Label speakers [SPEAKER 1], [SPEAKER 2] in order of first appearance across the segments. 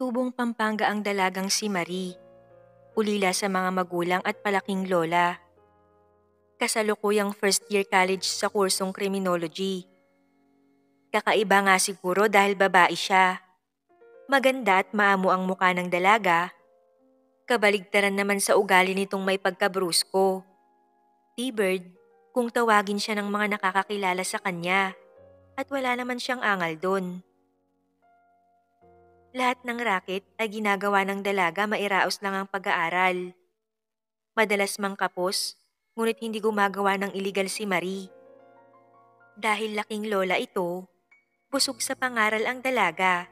[SPEAKER 1] Tubong Pampanga ang dalagang si Marie, ulila sa mga magulang at palaking lola. Kasalukuyang first year college sa kursong criminology. Kakaiba nga siguro dahil babae siya. Maganda at maamo ang mukha ng dalaga. Kabaligtaran naman sa ugali nitong may pagkabrusko. T-Bird, kung tawagin siya ng mga nakakakilala sa kanya. At wala naman siyang angal dun. Lahat ng racket ay ginagawa ng dalaga mairaos lang ang pag-aaral. Madalas mang kapos, ngunit hindi gumagawa ng iligal si Marie. Dahil laking lola ito, busog sa pangaral ang dalaga.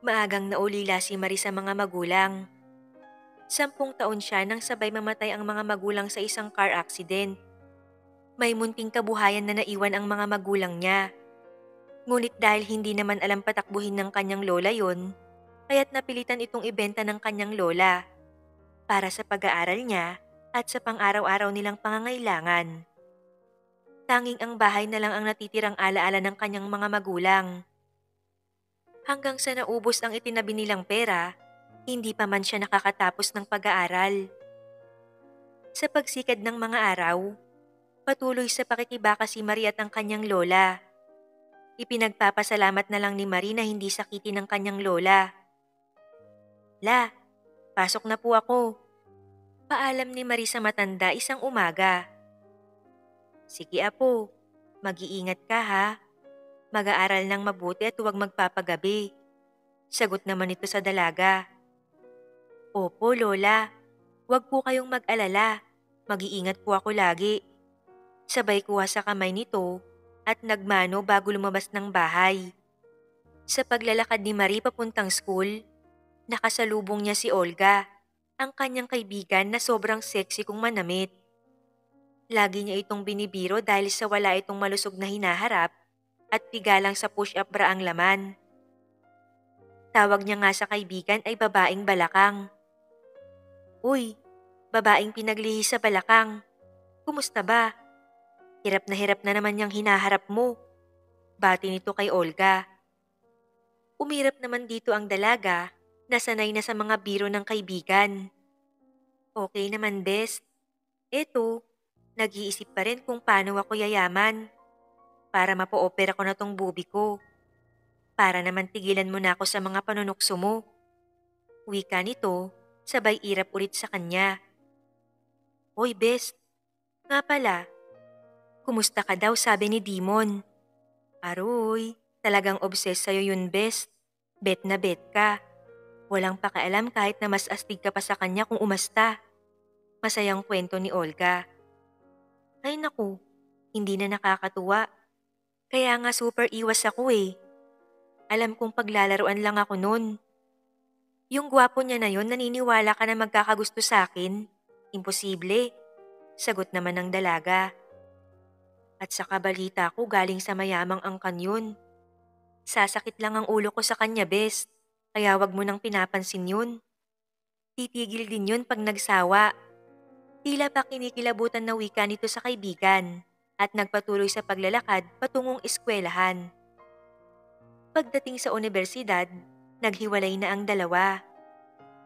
[SPEAKER 1] Maagang naulila si Marie sa mga magulang. 10 taon siya nang sabay mamatay ang mga magulang sa isang car accident. May munting kabuhayan na naiwan ang mga magulang niya. Ngunit dahil hindi naman alam patakbuhin ng kanyang lola yon, kaya't napilitan itong ibenta ng kanyang lola para sa pag-aaral niya at sa pang-araw-araw nilang pangangailangan. Tanging ang bahay na lang ang natitirang alaala ng kanyang mga magulang. Hanggang sa naubos ang itinabi nilang pera, hindi pa man siya nakakatapos ng pag-aaral. Sa pagsikad ng mga araw, patuloy sa pakikibaka si Marie at ang kanyang lola. Ipinagpapasalamat na lang ni Marie na hindi sakitin ng kanyang lola. La, pasok na po ako. Paalam ni Marie sa matanda isang umaga. Sige apo, mag-iingat ka ha. Mag-aaral ng mabuti at huwag magpapagabi. Sagot naman ito sa dalaga. Opo lola, huwag po kayong mag-alala. Mag-iingat po ako lagi. Sabay kuha sa kamay nito at nagmano bago lumabas ng bahay. Sa paglalakad ni Marie papuntang school, nakasalubong niya si Olga, ang kanyang kaibigan na sobrang sexy kung manamit. Lagi niya itong binibiro dahil sa wala itong malusog na hinaharap at pigalang sa push-up bra ang laman. Tawag niya nga sa kaibigan ay babaeng balakang. Uy, babaeng pinaglihi sa balakang. Kumusta ba? Hirap na naman niyang hinaharap mo. Bati nito kay Olga. Umirap naman dito ang dalaga na sanay na sa mga biro ng kaibigan. Okay naman best. Eto, nag-iisip pa rin kung paano ako yayaman para mapo-opera ko na tong bubi ko. Para naman tigilan mo na ako sa mga panunukso mo. Wika nito, sabay irap ulit sa kanya. Hoy best, nga pala, kumusta ka daw sabi ni Dimon? Aroy, talagang obsessed sa'yo yun best. Bet na bet ka. Walang pakialam kahit na mas astig ka pa sa kanya kung umasta. Masayang kwento ni Olga. Ay naku, hindi na nakakatuwa. Kaya nga super iwas ako eh. Alam kong paglalaruan lang ako nun. Yung gwapo niya na yon naniniwala ka na magkakagusto sa akin? Imposible. Sagot naman ng dalaga. At sa kabalita ko galing sa mayamang angkan yun. Sasakit lang ang ulo ko sa kanya best. Kaya wag mo nang pinapansin yun. Titigil din yun pag nagsawa. Tila pa kinikilabutan na wika nito sa kaibigan at nagpatuloy sa paglalakad patungong eskwelahan. Pagdating sa universidad, naghiwalay na ang dalawa.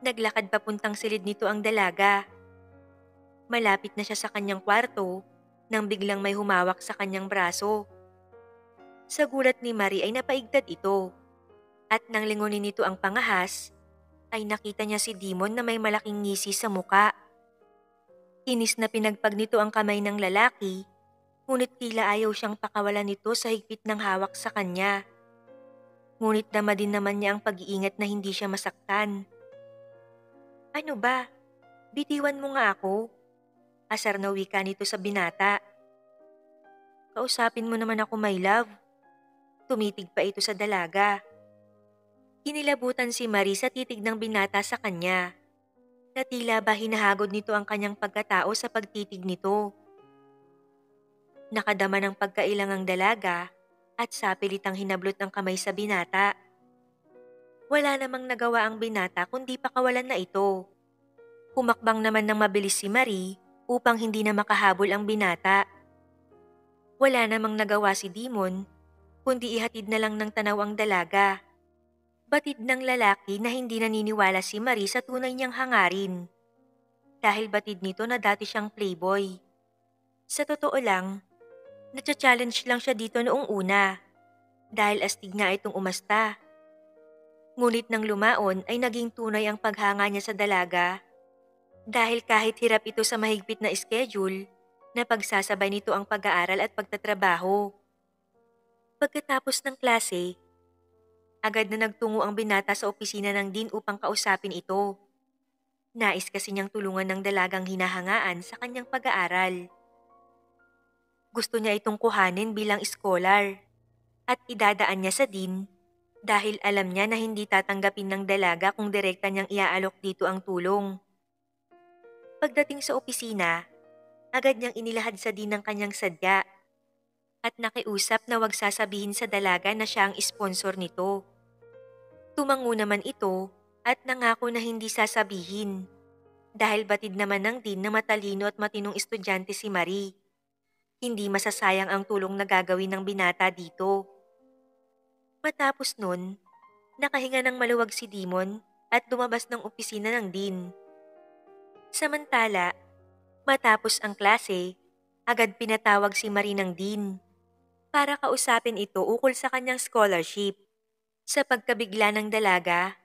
[SPEAKER 1] Naglakad papuntang silid nito ang dalaga. Malapit na siya sa kanyang kwarto nang biglang may humawak sa kanyang braso. Sa gulat ni Marie ay napaigtad ito at nang lingunin nito ang pangahas, ay nakita niya si Dimon na may malaking ngisi sa muka. Inis na pinagpag nito ang kamay ng lalaki, ngunit tila ayaw siyang pakawalan nito sa higpit ng hawak sa kanya. Ngunit dama din naman niya ang pag-iingat na hindi siya masaktan. Ano ba? Bitiwan mo nga ako. Asar na wika nito sa binata. Kausapin mo naman ako my love. Tumitig pa ito sa dalaga. Kinilabutan si Marie sa titig ng binata sa kanya. Na tila ba hinahagod nito ang kanyang pagkatao sa pagtitig nito. Nakadama ng pagkailang ang dalaga at sapilitang hinablot ng kamay sa binata. Wala namang nagawa ang binata kundi pakawalan na ito. Humakbang naman ng mabilis si Marie upang hindi na makahabol ang binata. Wala namang nagawa si Dimon kundi ihatid na lang ng tanaw ang dalaga. Batid ng lalaki na hindi naniniwala si Marie sa tunay niyang hangarin. Dahil batid nito na dati siyang playboy. Sa totoo lang, natsa-challenge lang siya dito noong una. Dahil astig nga itong umasta. Ngunit nang lumaon ay naging tunay ang paghanga niya sa dalaga. Dahil kahit hirap ito sa mahigpit na schedule, napagsasabay nito ang pag-aaral at pagtatrabaho. Pagkatapos ng klase, agad na nagtungo ang binata sa opisina ng dean upang kausapin ito. Nais kasi niyang tulungan ng dalagang hinahangaan sa kanyang pag-aaral. Gusto niya itong kuhanin bilang scholar at idadaan niya sa dean dahil alam niya na hindi tatanggapin ng dalaga kung direkta niyang iaalok dito ang tulong. Pagdating sa opisina, agad niyang inilahad sa dean ang kanyang sadya at nakiusap na wag sasabihin sa dalaga na siya ang sponsor nito. Tumango naman ito at nangako na hindi sasabihin dahil batid naman ng dean na matalino at matinong estudyante si Marie. Hindi masasayang ang tulong na gagawin ng binata dito. Matapos nun, nakahinga ng maluwag si Dimon at lumabas ng opisina ng dean. Samantala, matapos ang klase, agad pinatawag si Marie ng dean para kausapin ito ukol sa kanyang scholarship. Sa pagkabigla ng dalaga,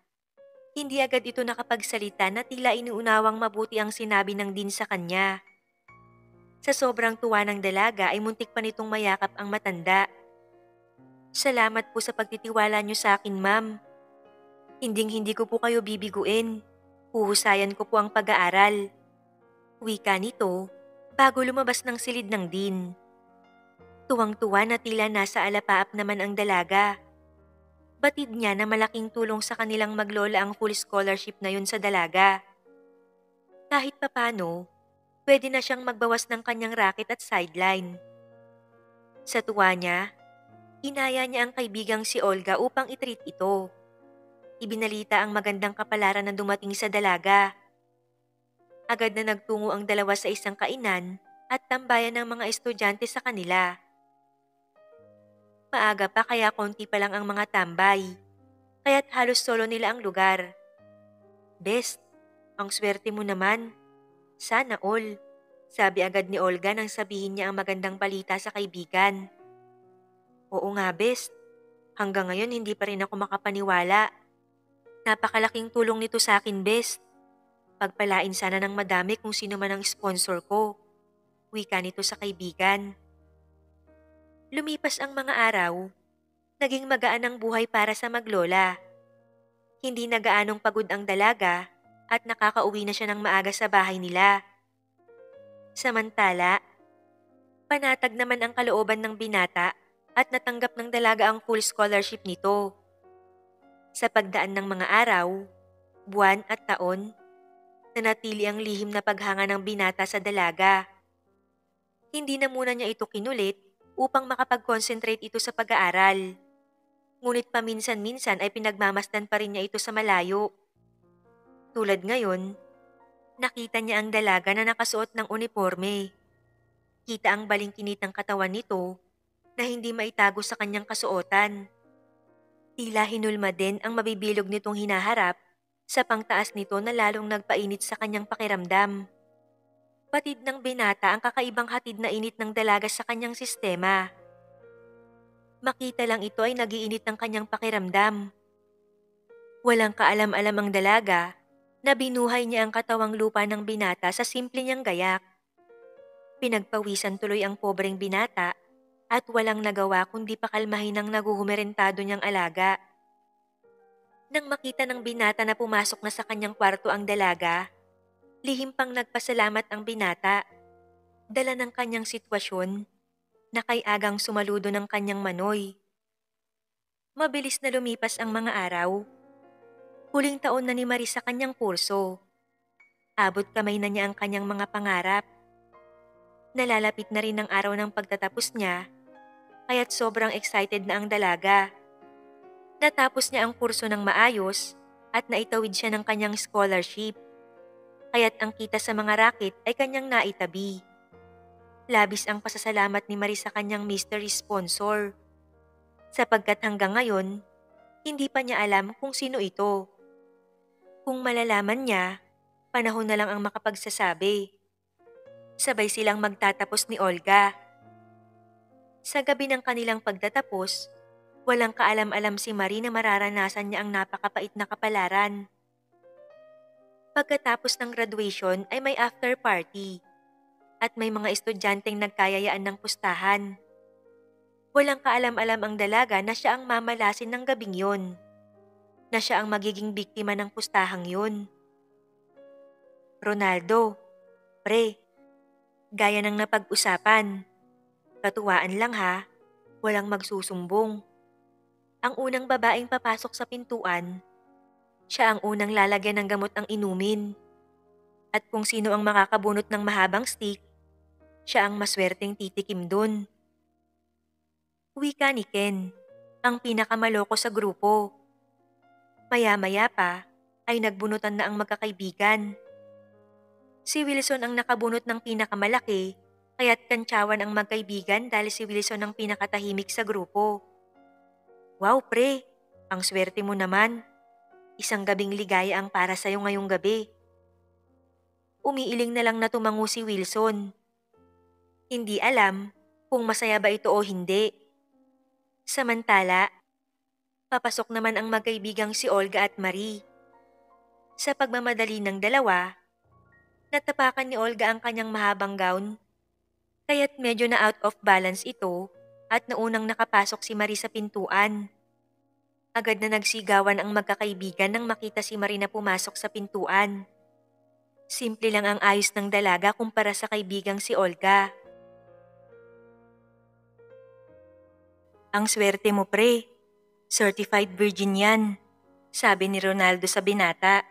[SPEAKER 1] hindi agad ito nakapagsalita na tila inuunawang mabuti ang sinabi ng dean sa kanya. Sa sobrang tuwa ng dalaga ay muntik pa nitong mayakap ang matanda. Salamat po sa pagtitiwala niyo sa akin, ma'am. Hinding-hindi ko po kayo bibiguin. Huhusayan ko po ang pag-aaral. Wika nito bago lumabas ng silid ng dean. Tuwang-tuwa na tila nasa alapaap naman ang dalaga. Batid niya na malaking tulong sa kanilang maglola ang full scholarship na yun sa dalaga. Kahit papano, pwede na siyang magbawas ng kanyang racket at sideline. Sa tuwa niya, inaya niya ang kaibigang si Olga upang itreat ito. Ibinalita ang magandang kapalaran na dumating sa dalaga. Agad na nagtungo ang dalawa sa isang kainan at tambayan ng mga estudyante sa kanila. Maaga pa kaya konti pa lang ang mga tambay, kaya't halos solo nila ang lugar. Best, ang swerte mo naman. Sana all, sabi agad ni Olga nang sabihin niya ang magandang balita sa kaibigan. Oo nga, best. Hanggang ngayon hindi pa rin ako makapaniwala. Napakalaking tulong nito sa akin, best. Pagpalain sana ng madami kung sino man ang sponsor ko. Wika nito sa kaibigan. Lumipas ang mga araw, naging magaan ang buhay para sa maglola. Hindi na gaanong pagod ang dalaga at nakakauwi na siya ng maaga sa bahay nila. Samantala, panatag naman ang kalooban ng binata at natanggap ng dalaga ang full scholarship nito. Sa pagdaan ng mga araw, buwan at taon, nanatili ang lihim na paghanga ng binata sa dalaga. Hindi na muna niya ito kinulit upang makapag-concentrate ito sa pag-aaral. Ngunit paminsan-minsan ay pinagmamasdan pa rin niya ito sa malayo. Tulad ngayon, nakita niya ang dalaga na nakasuot ng uniforme. Kita ang balingkinit ng katawan nito na hindi maitago sa kanyang kasuotan. Tila hinulma din ang mabibilog nitong hinaharap sa pangtaas nito na lalong nagpainit sa kanyang pakiramdam. Batid ng binata ang kakaibang hatid na init ng dalaga sa kanyang sistema. Makita lang ito ay nagiinit ng kanyang pakiramdam. Walang kaalam-alam ang dalaga na binuhay niya ang katawang lupa ng binata sa simple niyang gayak. Pinagpawisan tuloy ang pobreng binata at walang nagawa kundi pakalmahin ang naguhumerentado niyang alaga. Nang makita ng binata na pumasok na sa kanyang kwarto ang dalaga, lihim pang nagpasalamat ang binata. Dala ng kanyang sitwasyon na kay agang sumaludo ng kanyang manoy. Mabilis na lumipas ang mga araw. Huling taon na ni Marie sa kanyang kurso. Abot kamay na niya ang kanyang mga pangarap. Nalalapit na rin ang araw ng pagtatapos niya, kaya't sobrang excited na ang dalaga. Natapos niya ang kurso ng maayos at naitawid siya ng kanyang scholarship. Kaya't ang kita sa mga racket ay kanyang naitabi. Labis ang pasasalamat ni Marie sa kanyang mystery sponsor. Sapagkat hanggang ngayon, Hindi pa niya alam kung sino ito. Kung malalaman niya, panahon na lang ang makapagsasabi. Sabay silang magtatapos ni Olga. Sa gabi ng kanilang pagtatapos, walang kaalam-alam si Marie na mararanasan niya ang napakapait na kapalaran. Pagkatapos ng graduation ay may after party at may mga estudyanteng nagkayayaan ng pustahan. Walang kaalam-alam ang dalaga na siya ang mamalasin ng gabing yun, na siya ang magiging biktima ng pustahang yun. Ronaldo, pre, gaya ng napag-usapan, katuwaan lang ha, walang magsusumbong. Ang unang babaeng papasok sa pintuan, siya ang unang lalagyan ng gamot ang inumin. At kung sino ang makakabunot ng mahabang stick, siya ang maswerteng titikim dun. Wika ni Ken, ang pinakamaloko sa grupo. Maya-maya pa ay nagbunutan na ang magkakaibigan. Si Wilson ang nakabunot ng pinakamalaki, kaya't kantsawan ang magkaibigan dahil si Wilson ang pinakatahimik sa grupo. Wow pre, ang swerte mo naman. Isang gabing ligaya ang para sa'yo ngayong gabi. Umiiling na lang na tumango si Wilson. Hindi alam kung masaya ba ito o hindi. Samantala, papasok naman ang magkaibigang si Olga at Marie. Sa pagmamadali ng dalawa, natapakan ni Olga ang kanyang mahabang gown, kaya't medyo na out of balance ito at naunang nakapasok si Marie sa pintuan. Agad na nagsigawan ang magkakaibigan nang makita si Marie na pumasok sa pintuan. Simple lang ang ayos ng dalaga kumpara sa kaibigang si Olga. Ang swerte mo pre, certified virgin yan, sabi ni Ronaldo sa binata.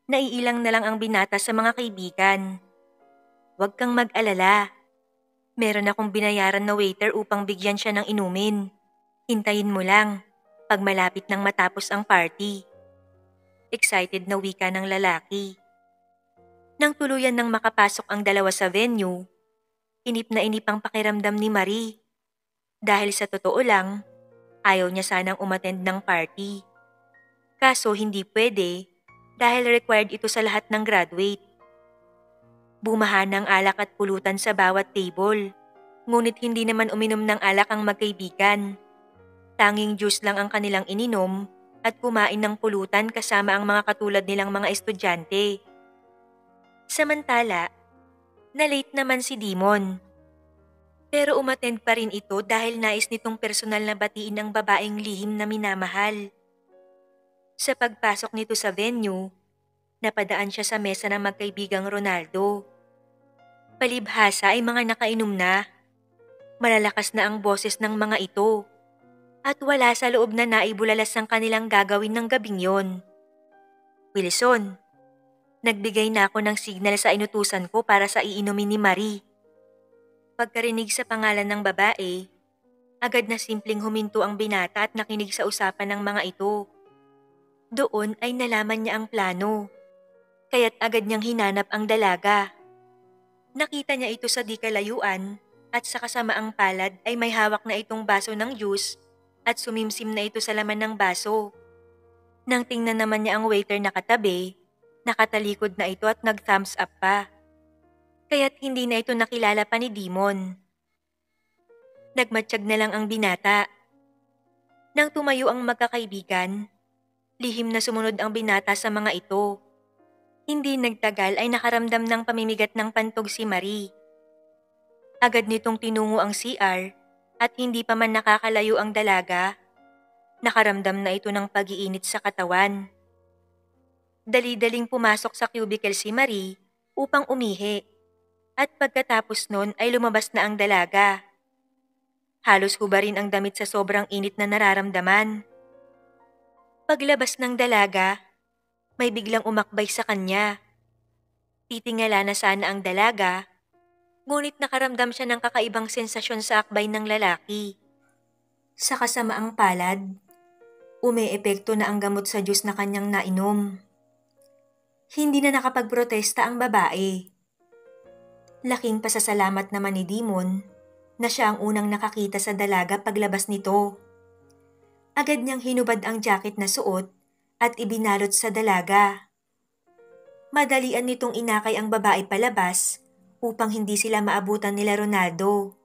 [SPEAKER 1] Naiilang na lang ang binata sa mga kaibigan. Huwag kang mag-alala. Meron akong binayaran na waiter upang bigyan siya ng inumin. Hintayin mo lang, pag malapit nang matapos ang party. Excited na wika ng lalaki. Nang tuluyan nang makapasok ang dalawa sa venue, inip na inip ang pakiramdam ni Marie. Dahil sa totoo lang, ayaw niya sanang umattend ng party. Kaso hindi pwede dahil required ito sa lahat ng graduate. Bumaha ng alak at pulutan sa bawat table, ngunit hindi naman uminom ng alak ang magkaibigan. Tanging juice lang ang kanilang ininom at kumain ng pulutan kasama ang mga katulad nilang mga estudyante. Samantala, na-late naman si Dimon. Pero umattend pa rin ito dahil nais nitong personal na batiin ang babaeng lihim na minamahal. Sa pagpasok nito sa venue, napadaan siya sa mesa ng magkaibigang Ronaldo. Palibhasa ay mga nakainom na. Malalakas na ang boses ng mga ito. At wala sa loob na naibulalas ang kanilang gagawin ng gabing yon. Wilson, nagbigay na ako ng signal sa inutusan ko para sa iinumin ni Marie. Pagkarinig sa pangalan ng babae, agad na simpleng huminto ang binata at nakinig sa usapan ng mga ito. Doon ay nalaman niya ang plano, kaya't agad niyang hinanap ang dalaga. Nakita niya ito sa di kalayuan at sa kasamaang palad ay may hawak na itong baso ng juice at sumimsim na ito sa laman ng baso. Nang tingnan naman niya ang waiter na katabi, nakatalikod na ito at nag-thumbs up pa. Kaya't hindi na ito nakilala pa ni Dimon. Nagmatsyag na lang ang binata. Nang tumayo ang magkakaibigan, lihim na sumunod ang binata sa mga ito. Hindi nagtagal ay nakaramdam ng pamimigat ng pantog si Marie. Agad nitong tinungo ang CR at hindi pa man nakakalayo ang dalaga, nakaramdam na ito ng pag-iinit sa katawan. Dali-daling pumasok sa cubicle si Marie upang umihi at pagkatapos nun ay lumabas na ang dalaga. Halos hubarin ang damit sa sobrang init na nararamdaman. Paglabas ng dalaga, may biglang umakbay sa kanya. Titingala na sana ang dalaga, ngunit nakaramdam siya ng kakaibang sensasyon sa akbay ng lalaki. Sa kasamaang palad, umeepekto na ang gamot sa juice na kanyang nainom. Hindi na nakapagprotesta ang babae. Laking pasasalamat naman ni Dimon na siya ang unang nakakita sa dalaga paglabas nito. Agad niyang hinubad ang jacket na suot at ibinalot sa dalaga. Madalian nitong inakay ang babae palabas upang hindi sila maabutan nila Ronaldo.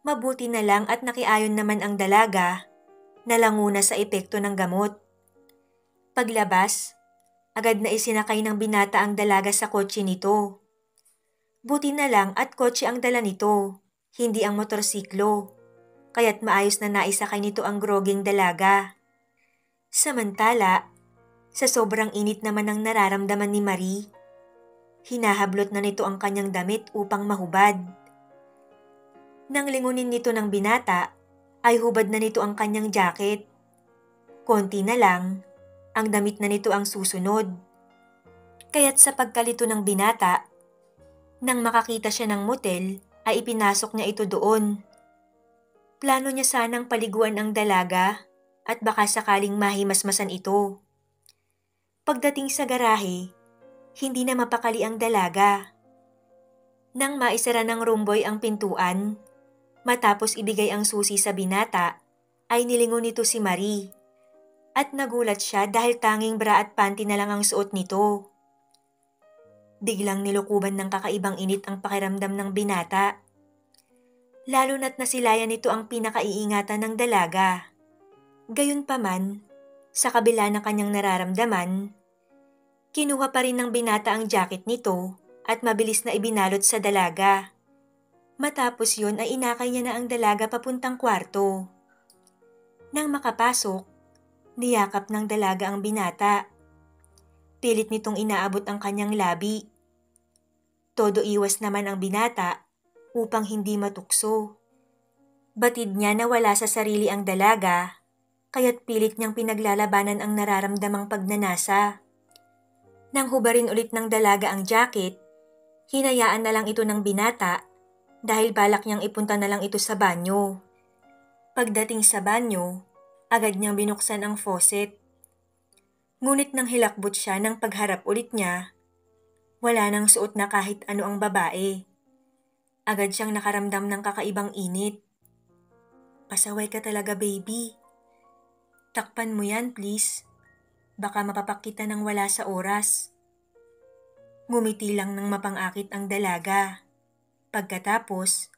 [SPEAKER 1] Mabuti na lang at nakiayon naman ang dalaga, nalanguna sa epekto ng gamot. Paglabas, agad na isinakay ng binata ang dalaga sa kotse nito. Buti na lang at kotse ang dala nito, hindi ang motorsiklo, kaya't maayos na naisakay nito ang groging dalaga. Samantala, sa sobrang init naman ang nararamdaman ni Marie, hinahablot na nito ang kanyang damit upang mahubad. Nang lingunin nito ng binata, ay hubad na nito ang kanyang jacket. Konti na lang, ang damit na nito ang susunod. Kaya't sa pagkalito ng binata, nang makakita siya ng motel, ay ipinasok niya ito doon. Plano niya sanang paliguan ang dalaga at baka sakaling mahimasmasan ito. Pagdating sa garahe, hindi na mapakali ang dalaga. Nang maisara ng rumboy ang pintuan, matapos ibigay ang susi sa binata, ay nilingon nito si Marie. At nagulat siya dahil tanging bra at panty na lang ang suot nito. Biglang nilukuban ng kakaibang init ang pakiramdam ng binata. Lalo na't nasilayan nito ang pinakaiingatan ng dalaga. Gayunpaman, sa kabila ng kanyang nararamdaman, kinuha pa rin ng binata ang jacket nito at mabilis na ibinalot sa dalaga. Matapos yun ay inakay niya na ang dalaga papuntang kwarto. Nang makapasok, niyakap ng dalaga ang binata. Pilit nitong inaabot ang kanyang labi. Todo iwas naman ang binata upang hindi matukso. Batid niya na wala sa sarili ang dalaga, kaya't pilit niyang pinaglalabanan ang nararamdamang pagnanasa. Nang hubarin ulit ng dalaga ang jacket, hinayaan na lang ito ng binata dahil balak niyang ipunta na lang ito sa banyo. Pagdating sa banyo, agad niyang binuksan ang faucet. Ngunit nang hilakbot siya ng pagharap ulit niya, wala nang suot na kahit ano ang babae. Agad siyang nakaramdam ng kakaibang init. Pasaway ka talaga, baby. Takpan mo yan, please. Baka mapapakita ng wala sa oras. Ngumiti lang ng mapangakit ang dalaga. Pagkatapos,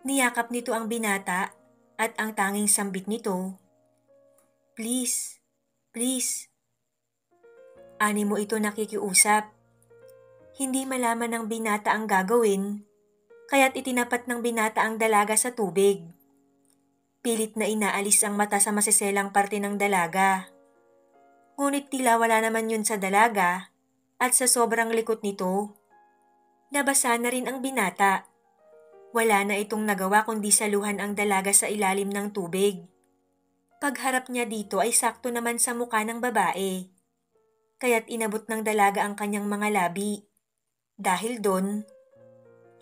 [SPEAKER 1] niyakap nito ang binata at ang tanging sambit nito, "Please, please." Ani mo ito nakikiusap. Hindi malaman ng binata ang gagawin, kaya't itinapat ng binata ang dalaga sa tubig. Pilit na inaalis ang mata sa masiselang parte ng dalaga. Ngunit tila wala naman yun sa dalaga at sa sobrang likot nito, nabasa na rin ang binata. Wala na itong nagawa kundi saluhan ang dalaga sa ilalim ng tubig. Pagharap niya dito ay sakto naman sa muka ng babae, kaya't inabot ng dalaga ang kanyang mga labi. Dahil doon,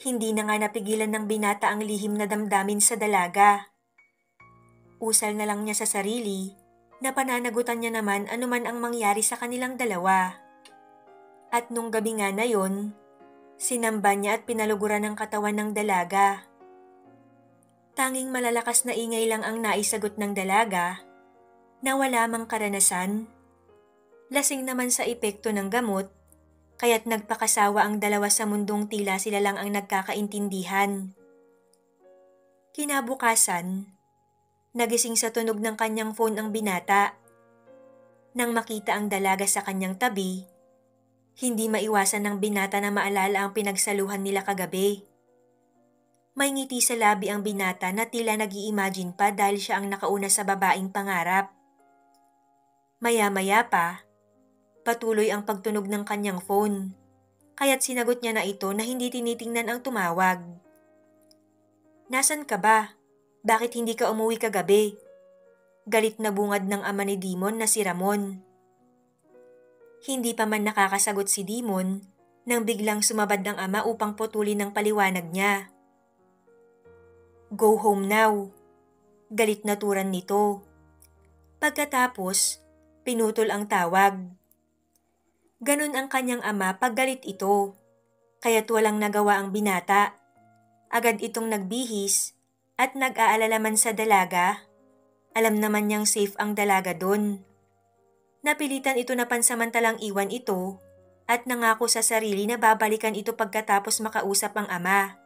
[SPEAKER 1] hindi na nga napigilan ng binata ang lihim na damdamin sa dalaga. Usal na lang niya sa sarili na pananagutan niya naman anuman ang mangyari sa kanilang dalawa. At nung gabi nga na yon, sinamba niya at pinaluguran ng katawan ng dalaga. Tanging malalakas na ingay lang ang naisagot ng dalaga na wala mang karanasan. Lasing naman sa epekto ng gamot, kaya't nagpakasawa ang dalawa sa mundong tila sila lang ang nagkakaintindihan. Kinabukasan, nagising sa tunog ng kanyang phone ang binata. Nang makita ang dalaga sa kanyang tabi, hindi maiwasan ng binata na maalala ang pinagsaluhan nila kagabi. May ngiti sa labi ang binata na tila nag-i-imagine pa dahil siya ang nakauna sa babaeng pangarap. Maya-maya pa, patuloy ang pagtunog ng kanyang phone, kaya't sinagot niya na ito na hindi tinitingnan ang tumawag. "Nasaan ka ba? Bakit hindi ka umuwi kagabi?" Galit na bungad ng ama ni Dimon na si Ramon. Hindi pa man nakakasagot si Dimon nang biglang sumabad ang ama upang putulin ang paliwanag niya. "Go home now." Galit na turan nito. Pagkatapos, pinutol ang tawag. Ganon ang kanyang ama pag galit ito, kaya't walang nagawa ang binata. Agad itong nagbihis at nag-aalala man sa dalaga, Alam naman niyang safe ang dalaga doon. Napilitan ito na pansamantalang iwan ito at nangako sa sarili na babalikan ito pagkatapos makausap ang ama.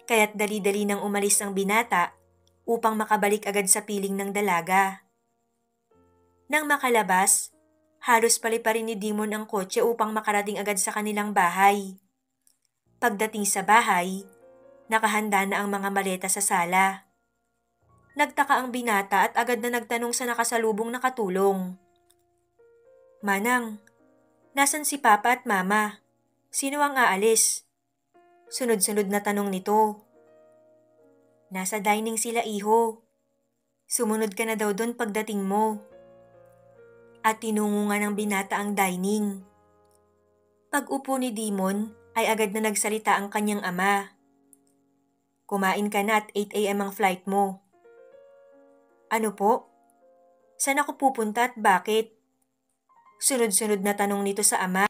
[SPEAKER 1] Kaya't dali-dali nang umalis ang binata upang makabalik agad sa piling ng dalaga. Nang makalabas, halos paliparin ni Dimon ang kotse upang makarating agad sa kanilang bahay. Pagdating sa bahay, nakahanda na ang mga maleta sa sala. Nagtaka ang binata at agad na nagtanong sa nakasalubong na katulong. "Manang, nasan si Papa at Mama? Sino ang aalis?" Sunod-sunod na tanong nito. "Nasa dining sila, iho. Sumunod ka na daw doon pagdating mo." At tinungo nga ng binata ang dining. Pag-upo ni Dimon ay agad na nagsalita ang kanyang ama. "Kumain ka na at 8 a.m. ang flight mo." "Ano po? Saan ako pupunta at bakit?" Sunod-sunod na tanong nito sa ama.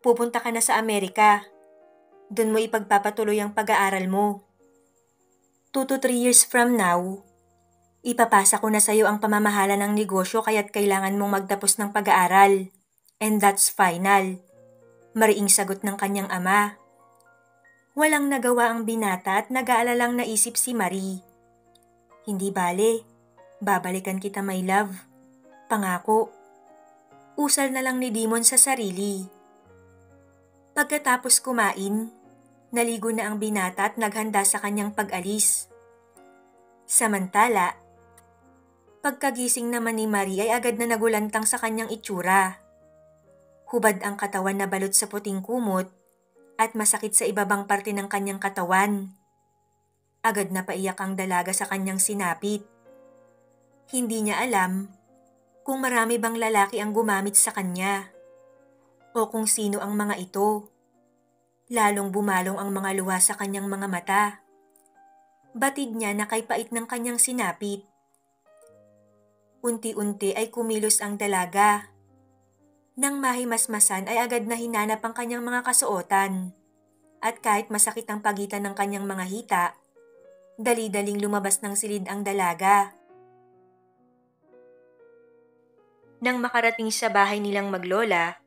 [SPEAKER 1] "Pupunta ka na sa Amerika. Doon mo ipagpapatuloy ang pag-aaral mo. 2 to 3 years from now, ipapasa ko na sa iyo ang pamamahala ng negosyo kaya't kailangan mong magtapos ng pag-aaral. And that's final." Mariing sagot ng kanyang ama. Walang nagawa ang binata at nag-aalalang naisip si Marie. "Hindi bale, babalikan kita my love. Pangako." Usal na lang ni Dimon sa sarili. Pagkatapos kumain, naligo na ang binata at naghanda sa kanyang pag-alis. Samantala, pagkagising naman ni Marie ay agad na nagulantang sa kanyang itsura. Hubad ang katawan na balot sa puting kumot at masakit sa ibabang parte ng kanyang katawan. Agad na paiyak ang dalaga sa kanyang sinapit. Hindi niya alam kung marami bang lalaki ang gumamit sa kanya o kung sino ang mga ito. Lalong bumalong ang mga luha sa kanyang mga mata. Batid niya na kay pait ng kanyang sinapit. Unti-unti ay kumilos ang dalaga. Nang mahimasmasan ay agad na hinanap ang kanyang mga kasuotan. At kahit masakit ang pagitan ng kanyang mga hita, dali-daling lumabas ng silid ang dalaga. Nang makarating sa bahay nilang maglola,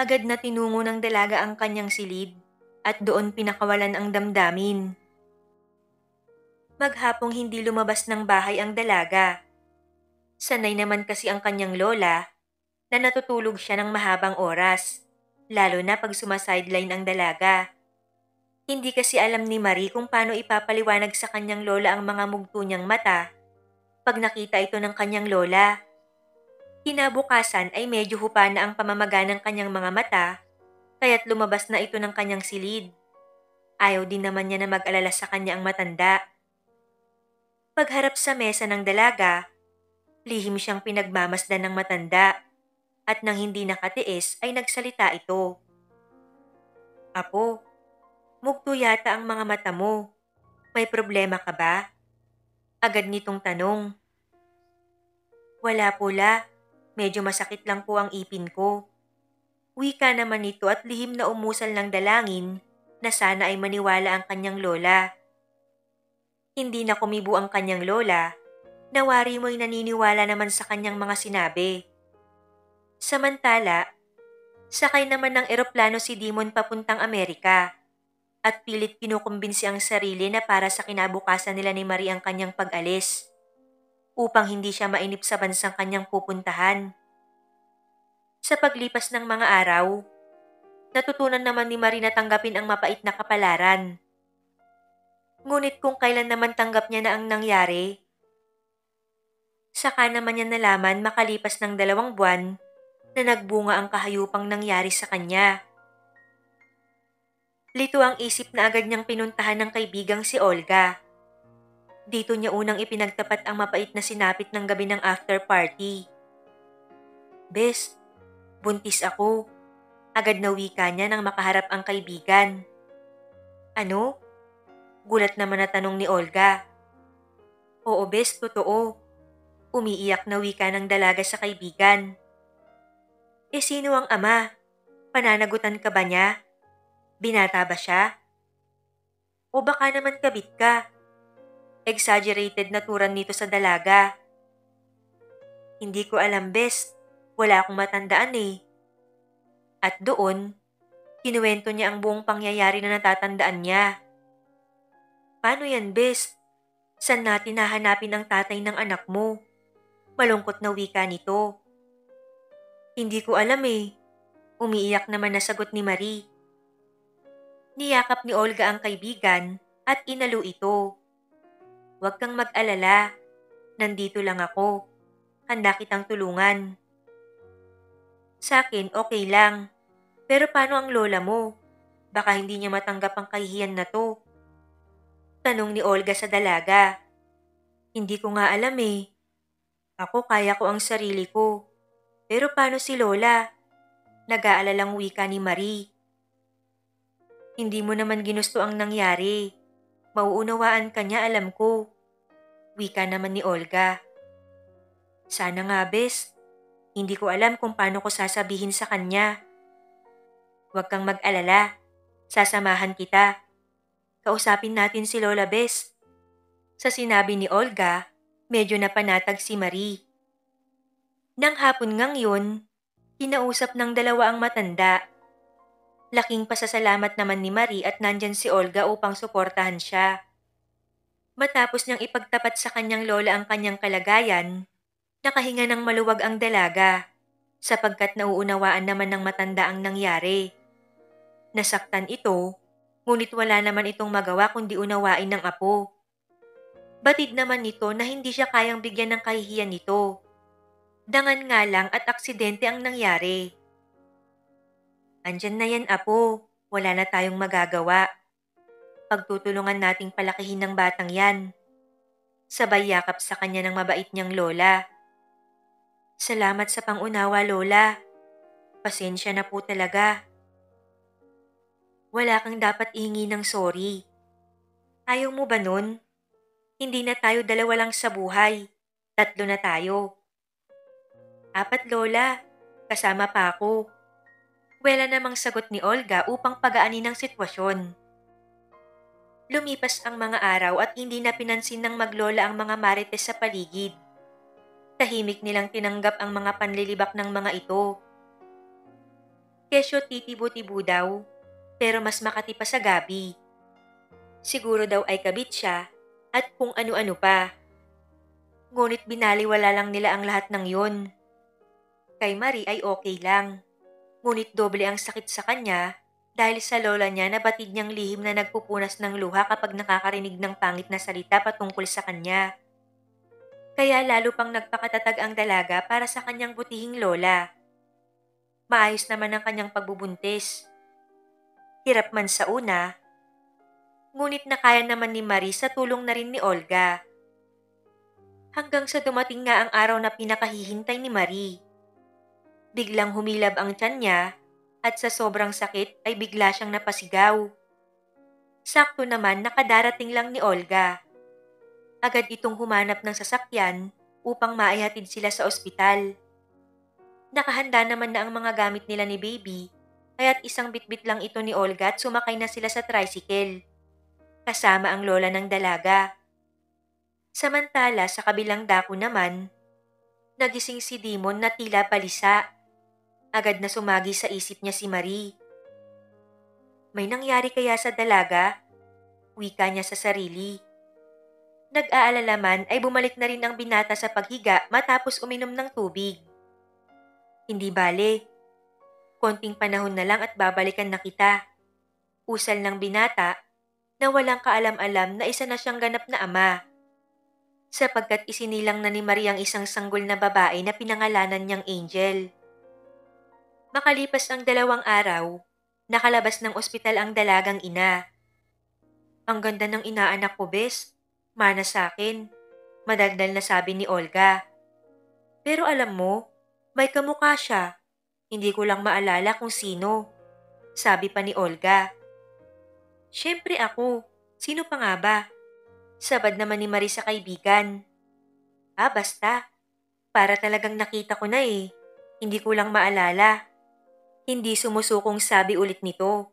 [SPEAKER 1] agad na tinungo ng dalaga ang kanyang silid at doon pinakawalan ang damdamin. Maghapong hindi lumabas ng bahay ang dalaga. Sanay naman kasi ang kanyang lola na natutulog siya ng mahabang oras, lalo na pag sumasideline ang dalaga. Hindi kasi alam ni Marie kung paano ipapaliwanag sa kanyang lola ang mga mugto niyang mata pag nakita ito ng kanyang lola. Kinabukasan ay medyo hupa na ang pamamaga ng kanyang mga mata, kaya't lumabas na ito ng kanyang silid. Ayaw din naman niya na mag-alala sa kanya ang matanda. Pagharap sa mesa ng dalaga, lihim siyang pinagmamasdan ng matanda at nang hindi nakatiis ay nagsalita ito. "Apo, mugto yata ang mga mata mo. May problema ka ba?" Agad nitong tanong. "Wala po la. Medyo masakit lang po ang ipin ko." Wika naman nito at lihim na umusal ng dalangin na sana ay maniwala ang kanyang lola. Hindi na kumibo ang kanyang lola, nawari mo'y naniniwala naman sa kanyang mga sinabi. Samantala, sakay naman ng eroplano si Dimon papuntang Amerika at pilit kinukumbinsi ang sarili na para sa kinabukasan nila ni Marie ang kanyang pag-alis upang hindi siya mainip sa bansang kanyang pupuntahan. Sa paglipas ng mga araw, natutunan naman ni Marie na tanggapin ang mapait na kapalaran. Ngunit kung kailan naman tanggap niya na ang nangyari, saka naman niya nalaman makalipas ng 2 buwan na nagbunga ang kahayupang nangyari sa kanya. Lito ang isip na agad niyang pinuntahan ng kaibigang si Olga. Dito niya unang ipinagtapat ang mapait na sinapit ng gabi ng after party. "Bes, buntis ako." Agad na wika niya nang makaharap ang kaibigan. "Ano?" Gulat naman na tanong ni Olga. "Oo bes, totoo." Umiiyak na wika ng dalaga sa kaibigan. Sino ang ama? Pananagutan ka ba niya? Binata ba siya? O baka naman kabit ka?" exaggerated na turan nito sa dalaga. Hindi ko alam, bes. Wala akong matandaan eh. At doon, kinuwento niya ang buong pangyayari na natatandaan niya. Paano yan, bes? Saan natin hahanapin ang tatay ng anak mo? Malungkot na wika nito. Hindi ko alam eh. Umiiyak naman na sagot ni Marie. Niyakap ni Olga ang kaibigan at inalo ito. Huwag kang mag-alala. Nandito lang ako. Handa kitang tulungan. Sa akin, okay lang. Pero paano ang lola mo? Baka hindi niya matanggap ang kahihiyan na to. Tanong ni Olga sa dalaga. Hindi ko nga alam eh. Ako kaya ko ang sarili ko. Pero paano si lola? Nag-aalalang wika ni Marie. Hindi mo naman ginusto ang nangyari. Mauunawaan ka niya, alam ko. Wika naman ni Olga. Sana nga, bes. Hindi ko alam kung paano ko sasabihin sa kanya. Huwag kang mag-alala. Sasamahan kita. Kausapin natin si Lola, bes. Sa sinabi ni Olga, medyo napanatag si Marie. Nang hapon ngang yun, kinausap ng dalawa ang matanda. Laking pasasalamat naman ni Marie at nandyan si Olga upang suportahan siya. Matapos niyang ipagtapat sa kanyang lola ang kanyang kalagayan, nakahinga ng maluwag ang dalaga sapagkat nauunawaan naman ng matanda ang nangyari. Nasaktan ito, ngunit wala naman itong magawa kundi unawain ng apo. Batid naman nito na hindi siya kayang bigyan ng kahihiyan nito. Dangan nga lang at aksidente ang nangyari. Andyan na yan, apo. Wala na tayong magagawa. Pagtutulungan nating palakihin ng batang yan. Sabay yakap sa kanya ng mabait niyang lola. Salamat sa pangunawa, lola. Pasensya na po talaga. Wala kang dapat ihingi ng sorry. Ayaw mo ba nun? Hindi na tayo dalawa lang sa buhay. 3 na tayo. 4, lola. Kasama pa ako. Wala namang sagot ni Olga upang pagaanin ang sitwasyon. Lumipas ang mga araw at hindi na pinansin ng maglola ang mga marites sa paligid. Tahimik nilang tinanggap ang mga panlilibak ng mga ito. Kesyo titibo-tibo daw, pero mas makati pa sa gabi. Siguro daw ay kabit siya at kung ano-ano pa. Ngunit binaliwala lang nila ang lahat ng yun. Kay Marie ay okay lang. Ngunit doble ang sakit sa kanya dahil sa lola niya na batid niyang lihim na nagpupunas ng luha kapag nakakarinig ng pangit na salita patungkol sa kanya. Kaya lalo pang nagpakatatag ang dalaga para sa kanyang butihing lola. Maayos naman ang kanyang pagbubuntis. Hirap man sa una, ngunit nakaya naman ni Marie sa tulong na rin ni Olga. Hanggang sa dumating nga ang araw na pinakahihintay ni Marie. Biglang humilab ang tiyan niya at sa sobrang sakit ay bigla siyang napasigaw. Sakto naman nakadarating lang ni Olga. Agad itong humanap ng sasakyan upang maihatid sila sa ospital. Nakahanda naman na ang mga gamit nila ni baby, kaya't isang bitbit lang ito ni Olga at sumakay na sila sa tricycle. Kasama ang lola ng dalaga. Samantala sa kabilang dako naman, nagising si Dimon na tila balisa. Agad na sumagi sa isip niya si Marie. May nangyari kaya sa dalaga? Wika niya sa sarili. Nag-aalala man ay bumalik na rin ang binata sa paghiga matapos uminom ng tubig. Hindi bale. Konting panahon na lang at babalikan na kita. Usal ng binata na walang kaalam-alam na isa na siyang ganap na ama. Sapagkat isinilang na ni Marie ang isang sanggol na babae na pinangalanan niyang Angel. Makalipas ang 2 araw, nakalabas ng ospital ang dalagang ina. Ang ganda ng inaanak ko, bes. Mana sa akin. Madaldal na sabi ni Olga. Pero alam mo, may kamukha siya. Hindi ko lang maalala kung sino. Sabi pa ni Olga. Siyempre ako. Sino pa nga ba? Sabad naman ni Marie sa kaibigan. Basta. Para talagang nakita ko na eh. Hindi ko lang maalala. Hindi sumusukong sabi ulit nito.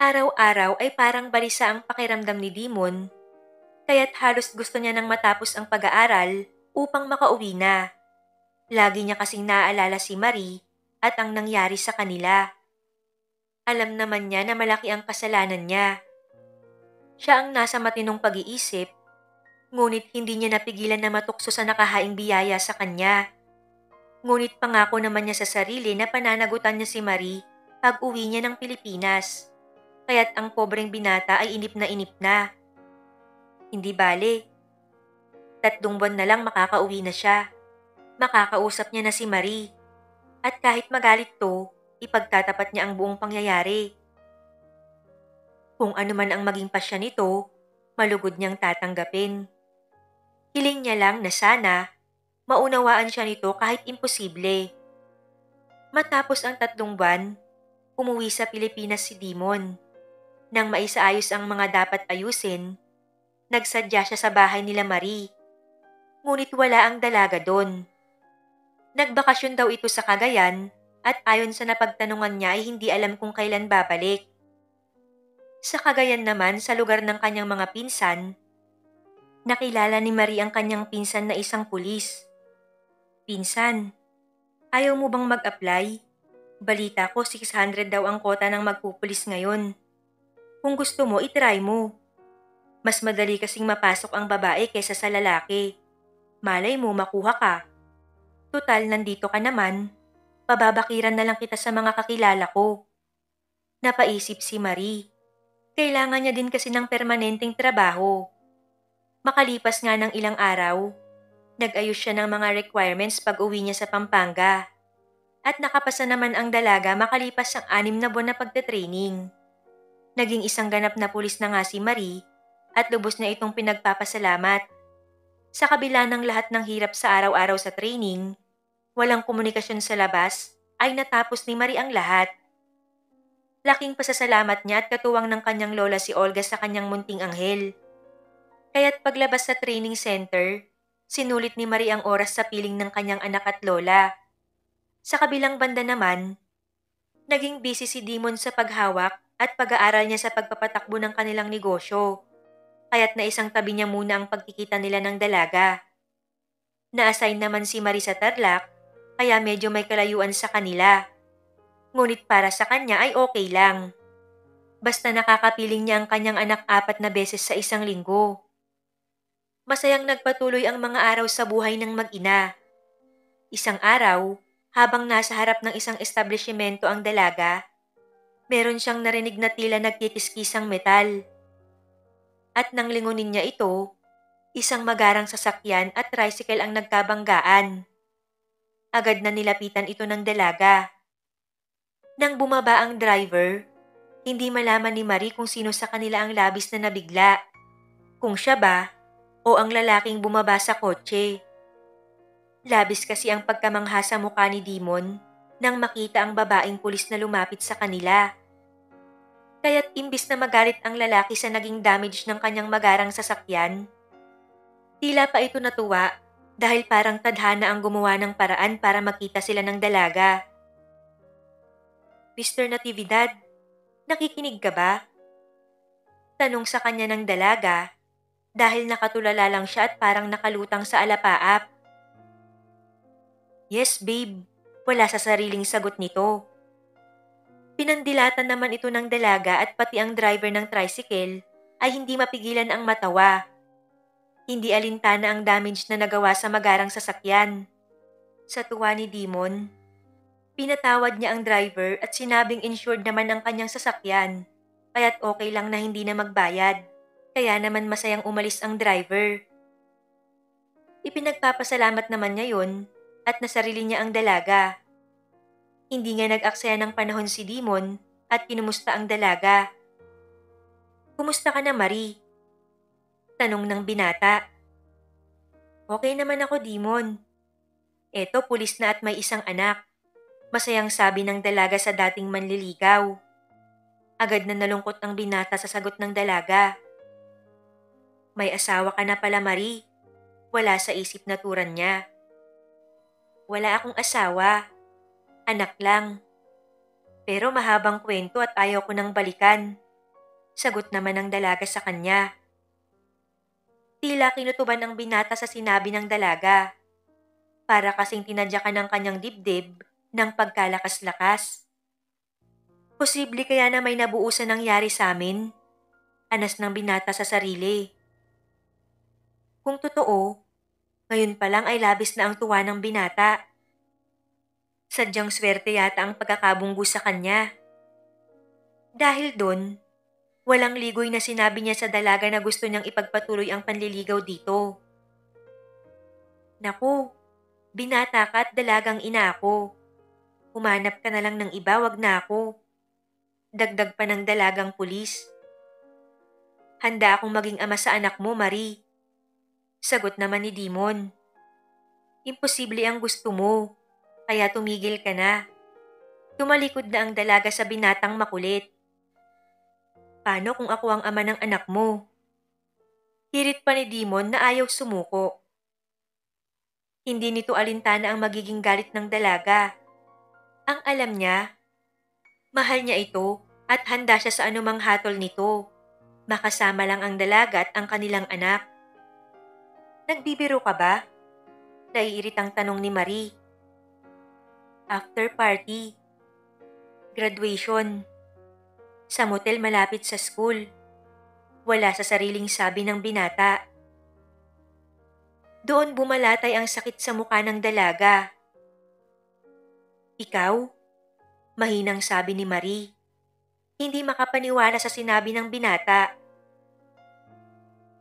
[SPEAKER 1] Araw-araw ay parang balisa ang pakiramdam ni Dimon, Kaya't halos gusto niya nang matapos ang pag-aaral upang makauwi na. Lagi niya kasing naaalala si Marie at ang nangyari sa kanila. Alam naman niya na malaki ang kasalanan niya. Siya ang nasa matinong pag-iisip, ngunit hindi niya napigilan na matukso sa nakahaing biyaya sa kanya. Ngunit pangako naman niya sa sarili na pananagutan niya si Marie pag uwi niya ng Pilipinas. Kaya't ang pobreng binata ay inip na inip na. Hindi bale, 3 buwan na lang makakauwi na siya. Makakausap niya na si Marie. At kahit magalit to, ipagtatapat niya ang buong pangyayari. Kung ano man ang maging pasya nito, malugod niyang tatanggapin. Hiling niya lang na sana, maunawaan siya nito kahit imposible. Matapos ang 3 buwan, umuwi sa Pilipinas si Dimon. Nang maisaayos ang mga dapat ayusin, nagsadya siya sa bahay nila Marie. Ngunit wala ang dalaga doon. Nagbakasyon daw ito sa Cagayan at ayon sa napagtanungan niya ay hindi alam kung kailan babalik. Sa Cagayan naman sa lugar ng kanyang mga pinsan, nakilala ni Marie ang kanyang pinsan na isang pulis. Pinsan, ayaw mo bang mag-apply? Balita ko 600 daw ang kota ng magpupulis ngayon. Kung gusto mo, itry mo. Mas madali kasing mapasok ang babae kaysa sa lalaki. Malay mo makuha ka. Tutal, nandito ka naman. Pababakiran na lang kita sa mga kakilala ko. Napaisip si Marie. Kailangan niya din kasi ng permanenteng trabaho. Makalipas nga ng ilang araw, nag-ayos siya ng mga requirements pag uwi niya sa Pampanga. At nakapasa naman ang dalaga makalipas ang 6 na buwan na pagte-training. Naging isang ganap na pulis na nga si Marie at lubos niya itong pinagpapasalamat. Sa kabila ng lahat ng hirap sa araw-araw sa training, walang komunikasyon sa labas, ay natapos ni Marie ang lahat. Laking pasasalamat niya at katuwang ng kanyang lola si Olga sa kanyang munting anghel. Kaya't paglabas sa training center, sinulit ni Marie ang oras sa piling ng kanyang anak at lola. Sa kabilang banda naman, naging busy si Dimon sa paghawak at pag-aaral niya sa pagpapatakbo ng kanilang negosyo. Kaya't naisang tabi niya muna ang pagkikita nila ng dalaga. Na-assign naman si Marie sa Tarlac, kaya medyo may kalayuan sa kanila. Ngunit para sa kanya ay okay lang. Basta nakakapiling niya ang kanyang anak 4 na beses sa isang linggo. Masayang nagpatuloy ang mga araw sa buhay ng mag-ina. Isang araw, habang nasa harap ng isang establishmento ang dalaga, meron siyang narinig na tila nagkikiskisang metal. At nang lingunin niya ito, isang magarang sasakyan at tricycle ang nagkabanggaan. Agad na nilapitan ito ng dalaga. Nang bumaba ang driver, hindi malaman ni Marie kung sino sa kanila ang labis na nabigla. Kung siya ba o ang lalaking bumaba sa kotse. Labis kasi ang pagkamangha sa mukha ni Dimon nang makita ang babaeng pulis na lumapit sa kanila. Kaya't imbis na magalit ang lalaki sa naging damage ng kanyang magarang sasakyan, tila pa ito natuwa dahil parang tadhana ang gumawa ng paraan para makita sila ng dalaga. Mr. Natividad, nakikinig ka ba? Tanong sa kanya ng dalaga dahil nakatulala lang siya at parang nakalutang sa alapaap. Yes, babe. Wala sa sariling sagot nito. Pinandilatan naman ito ng dalaga at pati ang driver ng tricycle ay hindi mapigilan ang matawa. Hindi alintana ang damage na nagawa sa magarang sasakyan. Sa tuwa ni Dimon, pinatawad niya ang driver at sinabing insured naman ang kanyang sasakyan, kaya't okay lang na hindi na magbayad. Kaya naman masayang umalis ang driver. Ipinagpapasalamat naman niya yun at nasarili niya ang dalaga. Hindi nga nag-aksaya ng panahon si Dimon at kinumusta ang dalaga. Kumusta ka na, Marie? Tanong ng binata. Okay naman ako, Dimon. Eto, pulis na at may isang anak. Masayang sabi ng dalaga sa dating manliligaw. Agad na nalungkot ang binata sa sagot ng dalaga. May asawa ka na pala, Marie. Wala sa isip na turan niya. Wala akong asawa. Anak lang. Pero mahabang kwento at ayaw ko nang balikan. Sagot naman ng dalaga sa kanya. Tila kinutuban ang binata sa sinabi ng dalaga, para kasing tinadyakan ng kanyang dibdib ng pagkalakas-lakas. Posible kaya na may nabuusan nangyari sa amin? Anas ng binata sa sarili. Kung totoo, ngayon pa lang ay labis na ang tuwa ng binata. Sadyang swerte yata ang pagkakabunggo sa kanya. Dahil doon, walang ligoy na sinabi niya sa dalaga na gusto niyang ipagpatuloy ang panliligaw dito. Naku, binata ka at dalagang ina ako. Humanap ka na lang ng iba, wag na ako. Dagdag pa ng dalagang pulis. Handa akong maging ama sa anak mo, Marie. Sagot naman ni Dimon. Imposible ang gusto mo, kaya tumigil ka na. Tumalikod na ang dalaga sa binatang makulit. Paano kung ako ang ama ng anak mo? Hirit pa ni Dimon na ayaw sumuko. Hindi nito alintana ang magiging galit ng dalaga. Ang alam niya, mahal niya ito at handa siya sa anumang hatol nito. Makasama lang ang dalaga at ang kanilang anak. Nagbibiro ka ba? Naiiritang tanong ni Marie. After party. Graduation. Sa motel malapit sa school. Wala sa sariling sabi ng binata. Doon bumalatay ang sakit sa mukha ng dalaga. Ikaw? Mahinang sabi ni Marie. Hindi makapaniwala sa sinabi ng binata.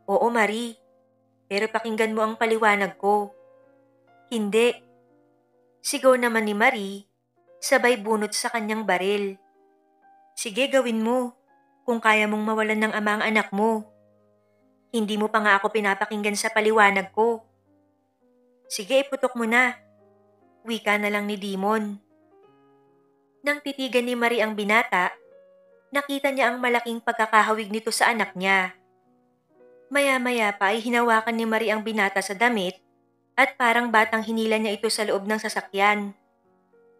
[SPEAKER 1] Oo, Marie. Pero pakinggan mo ang paliwanag ko. Hindi. Sigaw naman ni Marie, sabay bunot sa kanyang baril. Sige, gawin mo. Kung kaya mong mawalan ng ama ang anak mo. Hindi mo pa nga ako pinapakinggan sa paliwanag ko. Sige, iputok mo na. Wika na lang ni Dimon. Nang titigan ni Marie ang binata, nakita niya ang malaking pagkakahawig nito sa anak niya. Maya-maya pa ay hinawakan ni Marie ang binata sa damit at parang batang hinila niya ito sa loob ng sasakyan.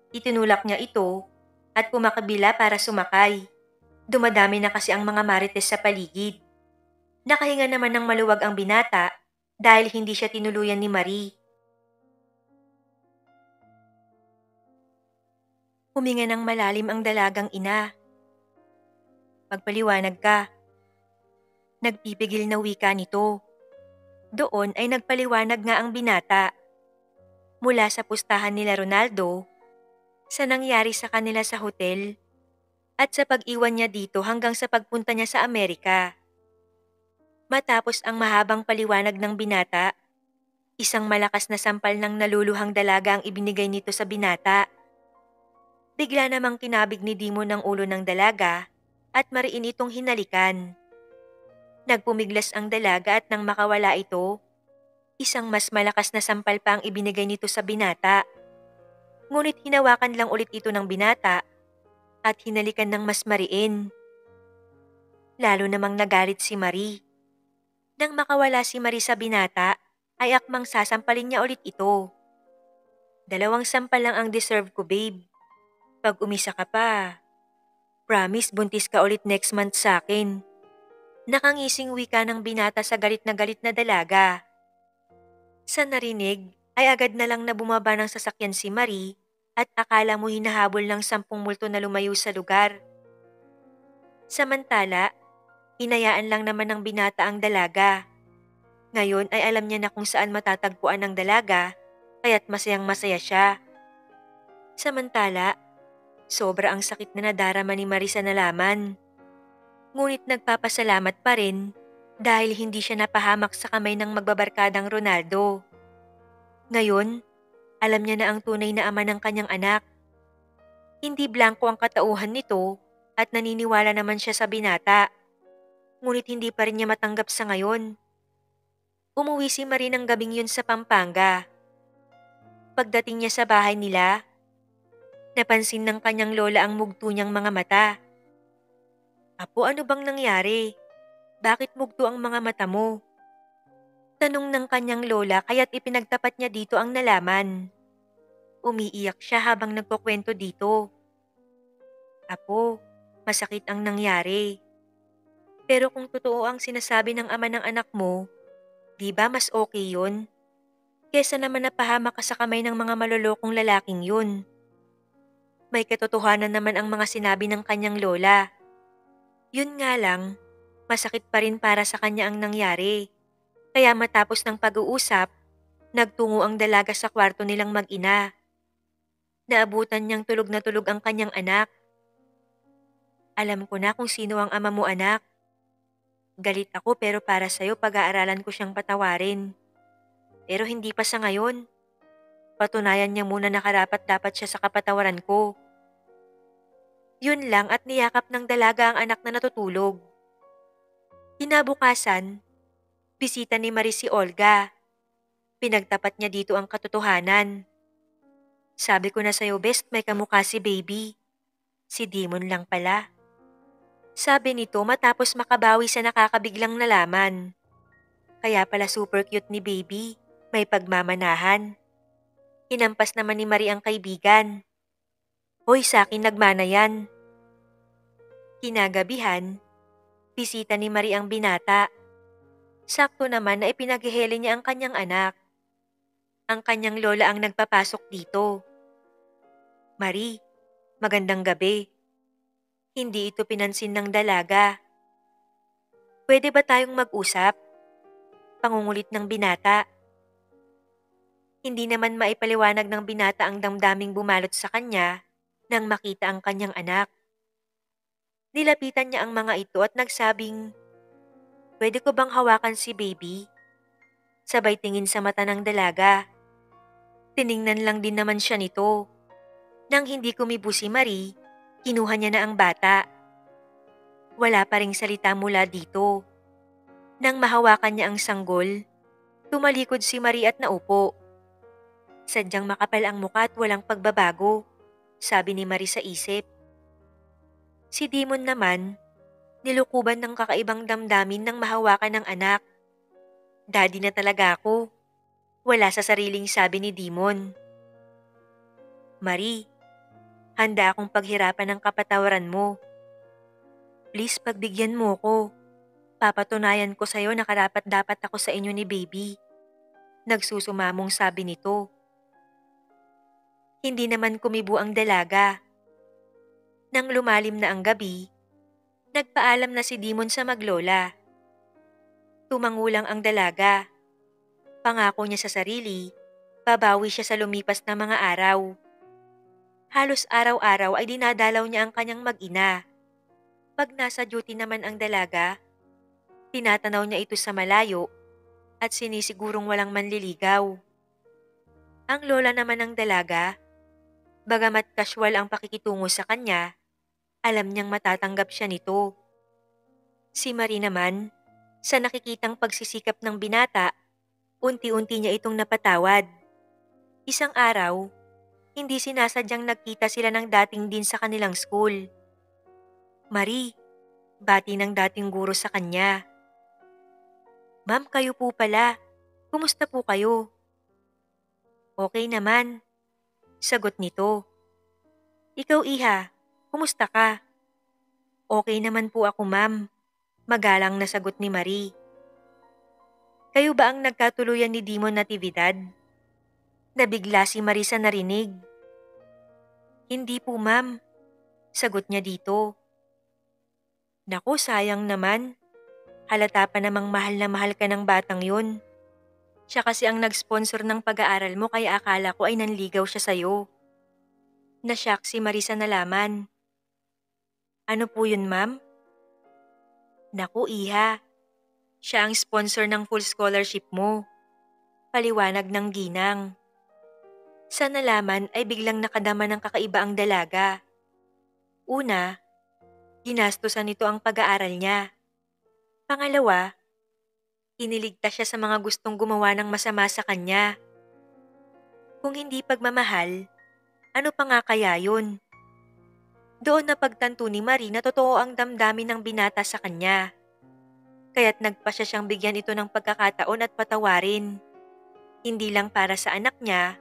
[SPEAKER 1] Itinulak niya ito at pumakabila para sumakay. Dumadami na kasi ang mga marites sa paligid. Nakahinga naman ng maluwag ang binata dahil hindi siya tinuluyan ni Marie. Huminga ng malalim ang dalagang ina. Magpaliwanag ka. Nagpipigil na wika nito. Doon ay nagpaliwanag nga ang binata. Mula sa pustahan nila Ronaldo, sa nangyari sa kanila sa hotel, at sa pag-iwan niya dito hanggang sa pagpunta niya sa Amerika. Matapos ang mahabang paliwanag ng binata, isang malakas na sampal ng naluluhang dalaga ang ibinigay nito sa binata. Bigla namang kinabig ni Dimon ang ulo ng dalaga at mariin itong hinalikan. Nagpumiglas ang dalaga at nang makawala ito, isang mas malakas na sampal pa ang ibinigay nito sa binata. Ngunit hinawakan lang ulit ito ng binata at hinalikan ng mas mariin. Lalo namang nagalit si Marie. Nang makawala si Marie sa binata, ay akmang sasampalin niya ulit ito. 2 sampal lang ang deserve ko, babe. Pag umisa ka pa, promise buntis ka ulit next month sa akin. Nakangising wika ng binata sa galit na dalaga. Sa narinig, ay agad na lang na bumaba ng sasakyan si Marie at akala mo hinahabol ng 10 multo na lumayo sa lugar. Samantala, hinayaan lang naman ng binata ang dalaga. Ngayon ay alam niya na kung saan matatagpuan ang dalaga, kaya't masayang masaya siya. Samantala, sobra ang sakit na nadarama ni Marie sa nalaman. Ngunit nagpapasalamat pa rin dahil hindi siya napahamak sa kamay ng magbabarkadang Ronaldo. Ngayon, alam niya na ang tunay na ama ng kanyang anak. Hindi blanco ang katauhan nito at naniniwala naman siya sa binata. Ngunit hindi pa rin niya matanggap sa ngayon. Umuwi si Marie ng gabing yun sa Pampanga. Pagdating niya sa bahay nila, napansin ng kanyang lola ang mugto niyang mga mata. Apo, ano bang nangyari? Bakit mugto ang mga mata mo? Tanong ng kanyang lola kaya't ipinagtapat niya dito ang nalaman. Umiiyak siya habang nagkukwento dito. Apo, masakit ang nangyari. Pero kung totoo ang sinasabi ng ama ng anak mo, Di ba mas okay yun? Kesa naman napahamak ka sa kamay ng mga malolokong lalaking yun. May katotohanan naman ang mga sinabi ng kanyang lola. Yun nga lang, masakit pa rin para sa kanya ang nangyari. Kaya matapos ng pag-uusap, nagtungo ang dalaga sa kwarto nilang mag-ina. Naabutan niyang tulog na tulog ang kanyang anak. Alam ko na kung sino ang ama mo, anak. Galit ako pero para sa'yo pag-aaralan ko siyang patawarin. Pero hindi pa sa ngayon. Patunayan niya muna na karapat-dapat siya sa kapatawaran ko. Yun lang at niyakap ng dalaga ang anak na natutulog. Kinabukasan, bisita ni Marie si Olga. Pinagtapat niya dito ang katotohanan. Sabi ko na sa'yo, best may kamukha si baby. Si Demon lang pala. Sabi nito matapos makabawi sa nakakabiglang nalaman. Kaya pala super cute ni baby. May pagmamanahan. Hinampas naman ni Marie ang kaibigan. Hoy, sa akin nagmana yan. Kinagabihan, bisita ni Marie ang binata. Sakto naman na ipinaghihili niya ang kanyang anak. Ang kanyang lola ang nagpapasok dito. Marie, magandang gabi. Hindi ito pinansin ng dalaga. Pwede ba tayong mag-usap? Pangungulit ng binata. Hindi naman maipaliwanag ng binata ang damdaming bumalot sa kanya nang makita ang kanyang anak. Nilapitan niya ang mga ito at nagsabing, "Pwede ko bang hawakan si baby?" Sabay tingin sa mata ng dalaga. Tiningnan lang din naman siya nito. Nang hindi kumibo si Marie, kinuha niya na ang bata. Wala pa ring salita mula dito. Nang mahawakan niya ang sanggol, tumalikod si Marie at naupo. Sadyang makapal ang mukha at walang pagbabago, sabi ni Marie sa isip. Si Demon naman, nilukuban ng kakaibang damdamin nang mahawakan ng anak. Daddy na talaga ako. Wala sa sariling sabi ni Demon. Marie, handa akong paghirapan ng kapatawaran mo. Please pagbigyan mo ko. Papatunayan ko sa'yo na karapat-dapat ako sa inyo ni baby. Nagsusumamong sabi nito. Hindi naman kumibo ang dalaga. Nang lumalim na ang gabi, nagpaalam na si Demon sa maglola. Tumangulang ang dalaga. Pangako niya sa sarili, babawi siya sa lumipas na mga araw. Halos araw-araw ay dinadalaw niya ang kanyang mag-ina. Pag nasa duty naman ang dalaga, tinatanaw niya ito sa malayo at sinisigurong walang manliligaw. Ang lola naman ng dalaga, bagamat casual ang pakikitungo sa kanya, alam niyang matatanggap siya nito. Si Marie naman, sa nakikitang pagsisikap ng binata, unti-unti niya itong napatawad. Isang araw, hindi sinasadyang nagkita sila ng dating din sa kanilang school. Marie, bati ng dating guro sa kanya. Ma'am, kayo po pala. Kumusta po kayo? Okay naman, sagot nito. Ikaw, iha, kumusta ka? Okay naman po ako, ma'am. Magalang na sagot ni Marie. Kayo ba ang nagkatuluyan ni Demon Natividad? Nabigla si Marie sa narinig. Hindi po, ma'am, sagot niya dito. Naku, sayang naman. Halata pa namang mahal na mahal ka ng batang yun. Siya kasi ang nag-sponsor ng pag-aaral mo kaya akala ko ay nanligaw siya sa'yo. Nashock si Marie sa nalaman. Ano po yun, ma'am? Naku, iha. Siya ang sponsor ng full scholarship mo. Paliwanag ng ginang. Sa nalaman ay biglang nakadama ng kakaiba ang dalaga. Una, ginastusan nito ang pag-aaral niya. Pangalawa, iniligtas siya sa mga gustong gumawa ng masama sa kanya. Kung hindi pagmamahal, ano pa nga kaya yun? Doon napagtanto ni Marie na totoo ang damdamin ng binata sa kanya. Kaya't nagpasya siyang bigyan ito ng pagkakataon at patawarin. Hindi lang para sa anak niya,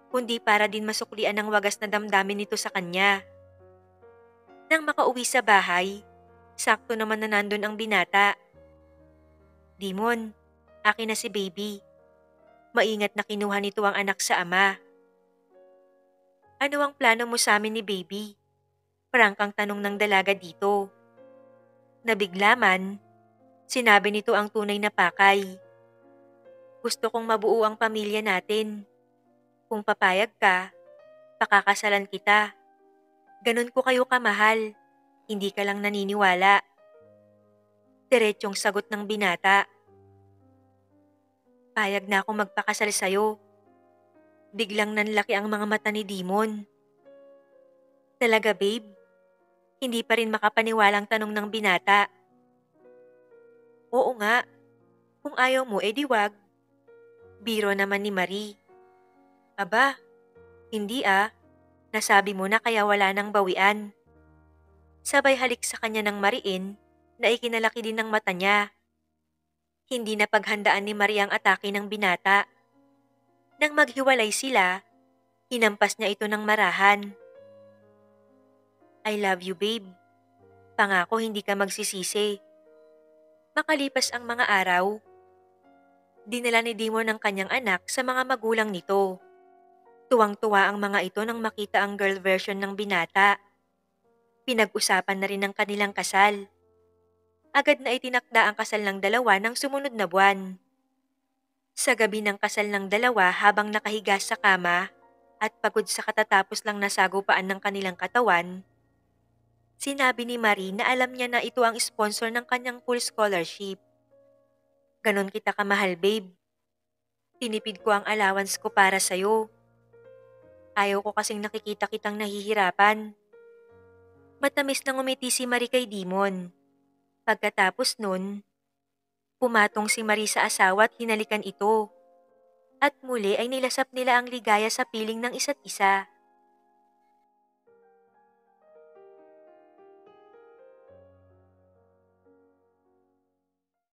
[SPEAKER 1] kundi para din masuklian ang wagas na damdamin nito sa kanya. Nang makauwi sa bahay, sakto naman na nandun ang binata. Demon, Akin na si baby. Maingat na kinuha nito ang anak sa ama. Ano ang plano mo sa amin ni baby? Prangkang tanong ng dalaga dito. Nabigla man, sinabi nito ang tunay na pakay. Gusto kong mabuo ang pamilya natin. Kung papayag ka, pakakasalan kita. Ganon ko kayo kamahal. Hindi ka lang naniniwala. Diretsyong sagot ng binata. Payag na akong magpakasal sa'yo. Biglang nanlaki ang mga mata ni Dimon. Talaga babe? Hindi pa rin makapaniwalang tanong ng binata. Oo nga, kung ayaw mo edi wag. Biro naman ni Marie. Aba, hindi ah. Nasabi mo na kaya wala nang bawian. Sabay halik sa kanya ng Mariin na ikinalaki din ng mata niya. Hindi na paghandaan ni Marie ang atake ng binata. Nang maghiwalay sila, hinampas niya ito ng marahan. I love you babe. Pangako hindi ka magsisisi. Makalipas ang mga araw, dinala ni Dimon ang kanyang anak sa mga magulang nito. Tuwang-tuwa ang mga ito nang makita ang girl version ng binata. Pinag-usapan na rin ang kanilang kasal. Agad na itinakda ang kasal ng dalawa ng sumunod na buwan. Sa gabi ng kasal ng dalawa habang nakahiga sa kama at pagod sa katatapos lang nasagupaan ng kanilang katawan, sinabi ni Marie na alam niya na ito ang sponsor ng kanyang full scholarship. Ganon kita kamahal babe. Tinipid ko ang allowance ko para sa'yo. Ayaw ko kasing nakikita kitang nahihirapan. Matamis na ngumiti si Marie kay Dimon. Pagkatapos nun, pumatong si Marie sa asawa at hinalikan ito. At muli ay nilasap nila ang ligaya sa piling ng isa't isa.